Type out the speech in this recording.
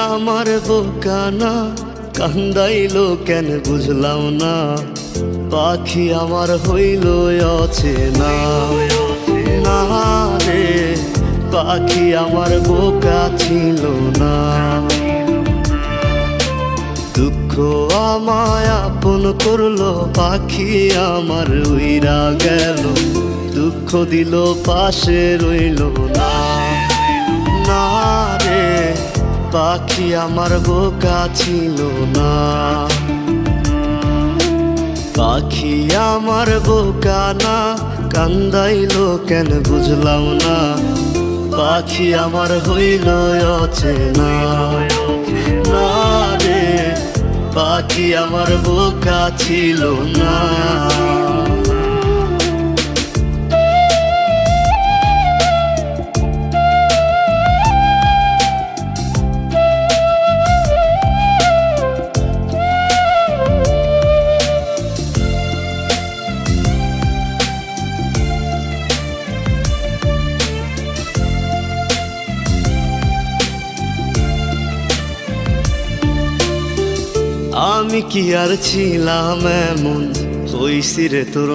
আমার বোকা না, কান্দাইলো কেন বুঝলাম না। পাখি আমার হইল অচেনা, না রে পাখি আমার বোকা ছিল না। দুঃখ আমায় আপন করলো, পাখি আমার উইরা গেল। দুঃখ দিল পাশে রইল না, না রে পাখি আমার বোকা ছিল না। পাখি আমার বোকা না, কান্দাইলো কেন বুঝলাম না। পাখি আমার হইল অচেনা, না রে পাখি আমার বোকা ছিল না। আমি কি আর ছিলাম এমন, হইছি রে তোর